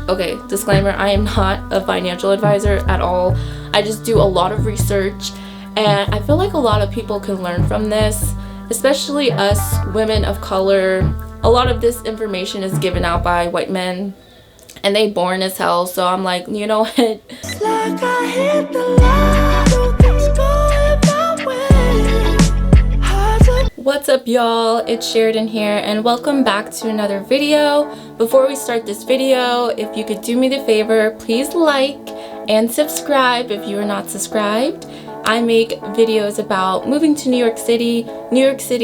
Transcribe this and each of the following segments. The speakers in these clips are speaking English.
Okay, disclaimer, I am not a financial advisor at all. I just do a lot of research, and I feel like a lot of people can learn from this, especially us women of color. A lot of this information is given out by white men, and they boring as hell, so I'm like, you know what? It's like I hit the lotto, things going my way. What's up, y'all? It's Sheridan here, and welcome back to another video. Before we start this video, if you could do me the favor, please like and subscribe if you are not subscribed. I make videos about moving to New York City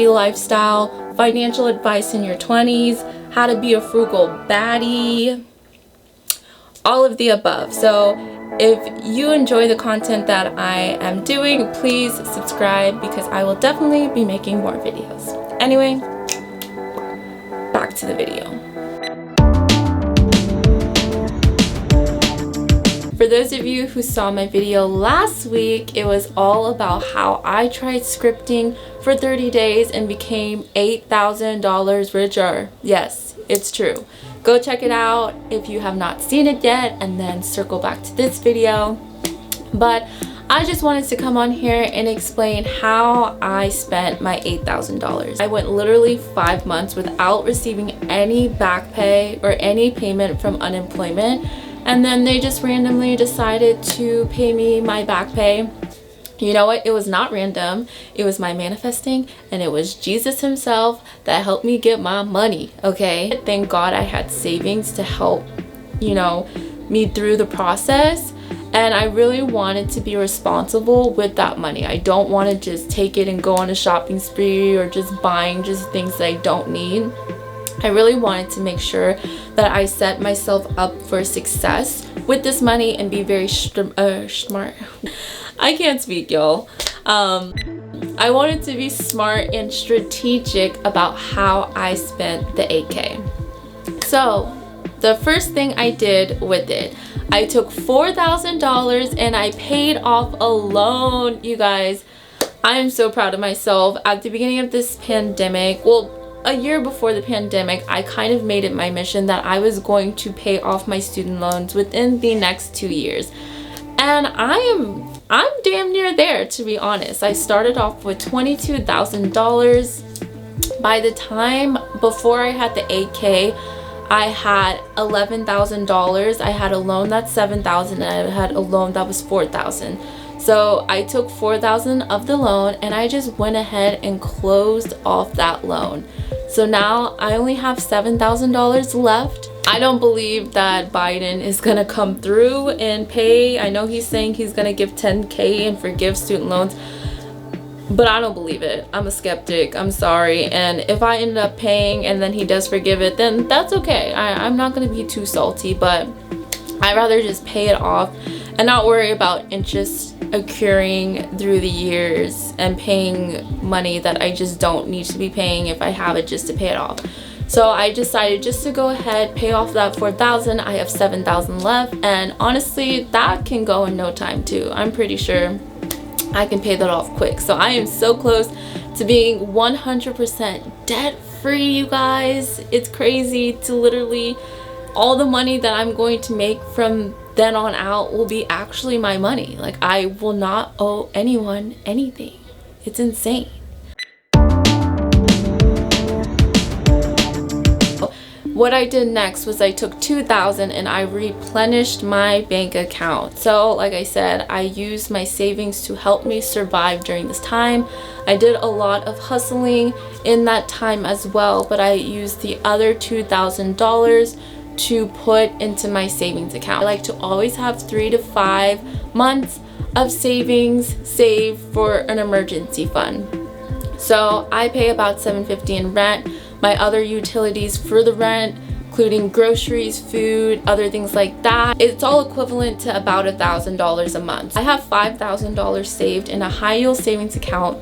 lifestyle, financial advice in your 20s, how to be a frugal baddie, all of the above. So if you enjoy the content that I am doing, please subscribe because I will definitely be making more videos. Anyway, back to the video. For those of you who saw my video last week, it was all about how I tried scripting for 30 days and became $8,000 richer. Yes, it's true. Go check it out if you have not seen it yet, and then circle back to this video. But I just wanted to come on here and explain how I spent my $8,000. I went literally 5 months without receiving any back pay or any payment from unemployment, and then they just randomly decided to pay me my back pay. You know what? It was not random. It was my manifesting, and it was Jesus himself that helped me get my money, okay? Thank God I had savings to help, me through the process, and I really wanted to be responsible with that money. I don't want to just take it and go on a shopping spree or just buying just things that I don't need. I really wanted to make sure that I set myself up for success with this money and be very smart. I can't speak, y'all. I wanted to be smart and strategic about how I spent the 8K. So the first thing I did with it, I took $4,000 and I paid off a loan. You guys, I am so proud of myself. At the beginning of this pandemic, well, a year before the pandemic, I kind of made it my mission that I was going to pay off my student loans within the next 2 years. And I'm damn near there, to be honest. I started off with $22,000. By the time before I had the 8K, I had $11,000. I had a loan that's $7,000, and I had a loan that was $4,000. So I took $4,000 of the loan and I just went ahead and closed off that loan. So now I only have $7,000 left. I don't believe that Biden is gonna come through and pay. I know he's saying he's gonna give $10K and forgive student loans, but I don't believe it. I'm a skeptic. I'm sorry. And if I end up paying and then he does forgive it, then that's okay. I'm not gonna be too salty, but I'd rather just pay it off and not worry about interest accruing through the years and paying money that I just don't need to be paying if I have it just to pay it off. So I decided just to go ahead, pay off that $4,000. I have $7,000 left, and honestly, that can go in no time too. I'm pretty sure I can pay that off quick. So I am so close to being 100% debt free, you guys. It's crazy to literally, all the money that I'm going to make from then on out will be actually my money. Like, I will not owe anyone anything. It's insane. What I did next was I took $2,000 and I replenished my bank account. So like I said, I used my savings to help me survive during this time. I did a lot of hustling in that time as well, but I used the other $2,000 to put into my savings account. I like to always have 3 to 5 months of savings saved for an emergency fund. So I pay about $750 in rent. My other utilities for the rent, including groceries, food, other things like that, it's all equivalent to about $1,000 a month. I have $5,000 saved in a high yield savings account.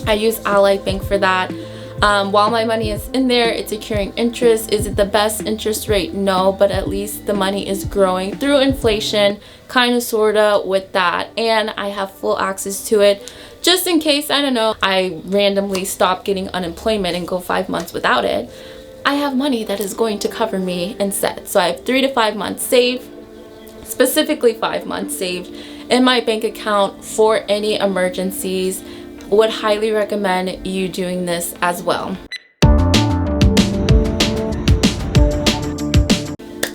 I use Ally Bank for that. While my money is in there, it's accruing interest. Is it the best interest rate? No, but at least the money is growing through inflation, kind of, sort of, with that. And I have full access to it just in case, I don't know, I randomly stop getting unemployment and go 5 months without it. I have money that is going to cover me instead. So I have 3 to 5 months saved, specifically 5 months saved in my bank account for any emergencies. Would highly recommend you doing this as well.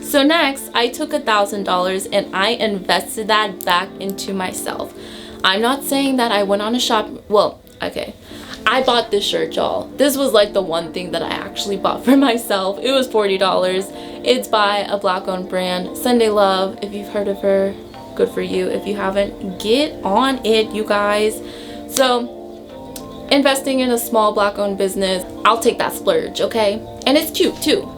So next, I took $1,000 and I invested that back into myself. I'm not saying that I went on a shop, well, okay. I bought this shirt, y'all. This was like the one thing that I actually bought for myself. It was $40. It's by a black-owned brand, Sunday Love. If you've heard of her, good for you. If you haven't, get on it, you guys. So, investing in a small black-owned business, I'll take that splurge, okay? And it's cute too.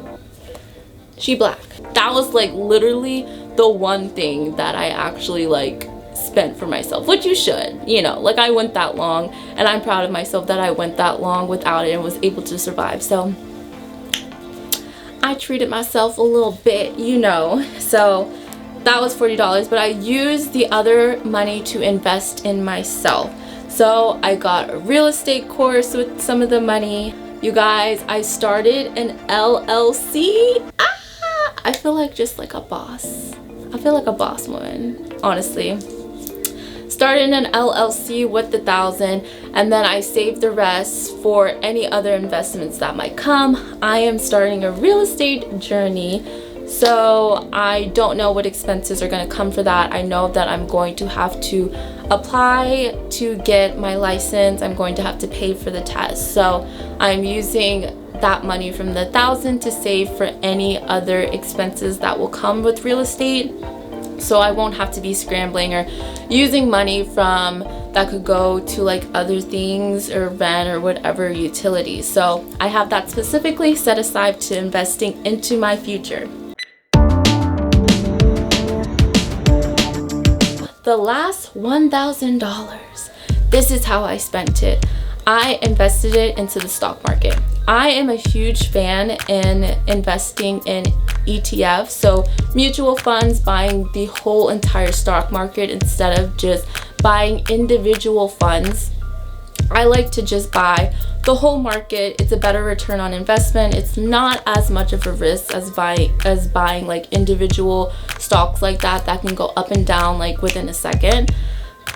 She black. That was like literally the one thing that I actually like spent for myself, which you should, you know, like I went that long and I'm proud of myself that I went that long without it and was able to survive. So I treated myself a little bit, you know. So that was $40, but I used the other money to invest in myself. So I got a real estate course with some of the money. You guys, I started an LLC. I feel like just like a boss. I feel like a boss woman, honestly. Started an LLC with the $1,000, and then I saved the rest for any other investments that might come. I am starting a real estate journey, so I don't know what expenses are going to come for that. I know that I'm going to have to apply to get my license. I'm going to have to pay for the test, so I'm using that money from the $1,000 to save for any other expenses that will come with real estate. So I won't have to be scrambling or using money from that could go to like other things or rent or whatever utilities. So I have that specifically set aside to investing into my future. The last $1,000. This is how I spent it. I invested it into the stock market. I am a huge fan in investing in ETFs, so mutual funds, buying the whole entire stock market instead of just buying individual funds. I like to just buy the whole market. It's a better return on investment. It's not as much of a risk as buying like individual stocks like that can go up and down like within a second.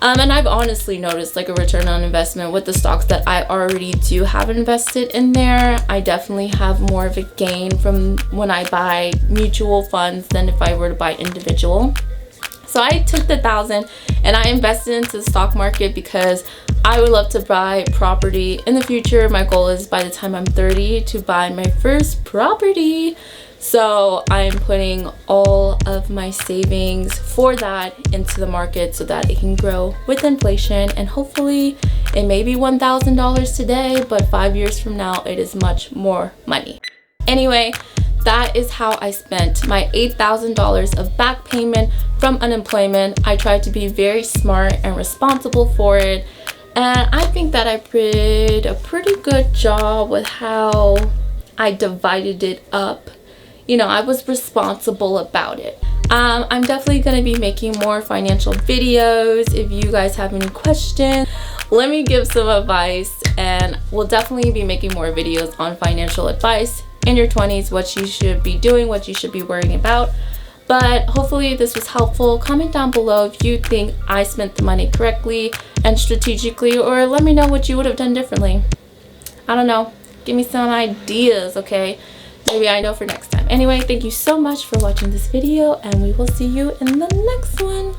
And I've honestly noticed like a return on investment with the stocks that I already do have invested in there. I definitely have more of a gain from when I buy mutual funds than if I were to buy individual. So I took the $1,000 and I invested into the stock market because I would love to buy property in the future. My goal is by the time I'm 30 to buy my first property. So I'm putting all of my savings for that into the market so that it can grow with inflation, and hopefully it may be $1,000 today, but 5 years from now it is much more money. Anyway, that is how I spent my $8,000 of back payment from unemployment. I tried to be very smart and responsible for it, and I think that I did a pretty good job with how I divided it up. You know, I was responsible about it. I'm definitely going to be making more financial videos. If you guys have any questions, let me give some advice, and we'll definitely be making more videos on financial advice in your 20s, what you should be doing, what you should be worrying about. But hopefully this was helpful. Comment down below if you think I spent the money correctly and strategically, or let me know what you would have done differently. I don't know. Give me some ideas, okay? Maybe I know for next time. Anyway, thank you so much for watching this video, and we will see you in the next one.